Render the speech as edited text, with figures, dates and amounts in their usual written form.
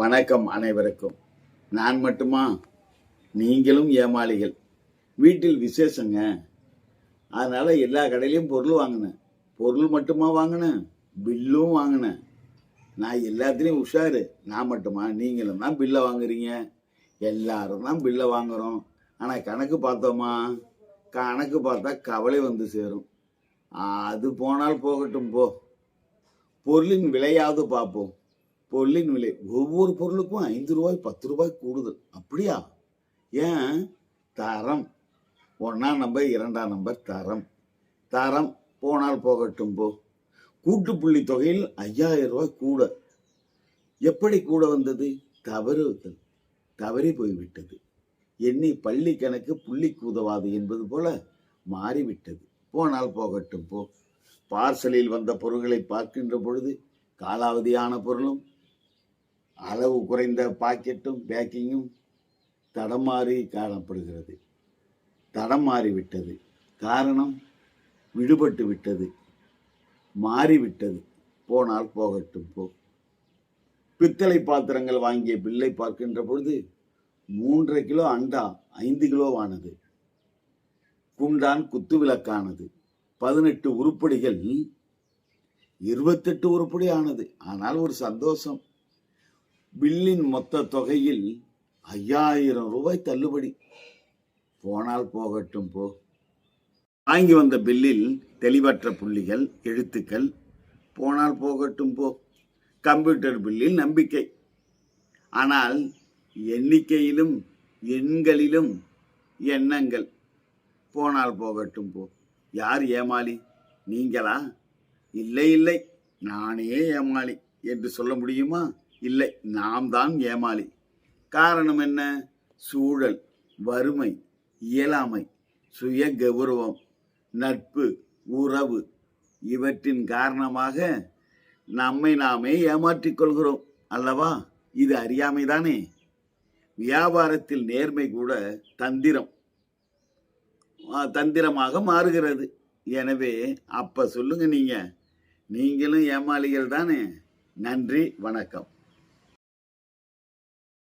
வணக்கம் அனைவருக்கும். நான் மட்டுமா? நீங்களும் ஏமாளிகள். வீட்டில் விசேஷங்க, அதனால எல்லா கடையிலையும் பொருள் வாங்கினேன். பொருள் மட்டுமா வாங்கினேன், பில்லும் வாங்கினேன். நான் எல்லாத்துலேயும் உஷாரு. நான் மட்டுமா? நீங்களும் தான் பில்லை வாங்குறீங்க, எல்லாரும் தான் பில்லை வாங்குறோம். ஆனால் கணக்கு பார்த்தோமா? கணக்கு பார்த்தா கவலை வந்து சேரும். அது போனால் போகட்டும் போ. பொருளின் விலையாவது பார்ப்போம். பொருளின் விலை ஒவ்வொரு பொருளுக்கும் 5 ரூபாய் 10 ரூபாய் கூடுதல். அப்படியா? ஏன்? தரம். 1ஆம் நம்பர் 2ஆம் நம்பர் தரம். தரம் போனால் போகட்டும் போ. கூட்டுப்புள்ளி தொகையில் 5000 ரூபாய் கூட. எப்படி கூட வந்தது? தவறி போய்விட்டது. எண்ணி பள்ளி கணக்கு புள்ளிக்கு உதவாது என்பது போல மாறிவிட்டது. போனால் போகட்டும் போ. பார்சலில் வந்த பொருட்களை பார்க்கின்ற பொழுது காலாவதியான பொருளும் அளவு குறைந்த பாக்கெட்டும் பேக்கிங்கும் தடமாறி காணப்படுகிறது. தடம் மாறிவிட்டது. காரணம், விடுபட்டு விட்டது, மாறிவிட்டது. போனால் போகட்டும் போ. பித்தளை பாத்திரங்கள் வாங்கிய பில்லை பார்க்கின்ற பொழுது 3.5 கிலோ அண்டா 5 கிலோவானது. குண்டான் குத்து விளக்கானது. 18 உருப்படிகள் 28 உருப்படி ஆனது. ஆனால் ஒரு சந்தோஷம், பில்லின் மொத்த தொகையில் 5000 ரூபாய் தள்ளுபடி. போனால் போகட்டும் போ. வாங்கி வந்த பில்லில் தெளிவற்ற புள்ளிகள், எழுத்துக்கள். போனால் போகட்டும் போ. கம்ப்யூட்டர் பில்லில் நம்பிக்கை, ஆனால் எண்ணிக்கையிலும் எண்களிலும் எண்ணங்கள். போனால் போகட்டும் போ. யார் ஏமாளி? நீங்களா? இல்லை இல்லை, நானே ஏமாளி என்று சொல்ல முடியுமா? இல்லை, நாம் தான் ஏமாளி. காரணம் என்ன? சூழல், வறுமை, இயலாமை, சுய கௌரவம், நட்பு, உறவு இவற்றின் காரணமாக நம்மை நாமே ஏமாற்றிக் கொள்கிறோம் அல்லவா? இது அறியாமைதானே. வியாபாரத்தில் நேர்மை கூட தந்திரமாக மாறுகிறது. எனவே அப்ப சொல்லுங்க, நீங்களும் ஏமாளிகள் தானே. நன்றி, வணக்கம்.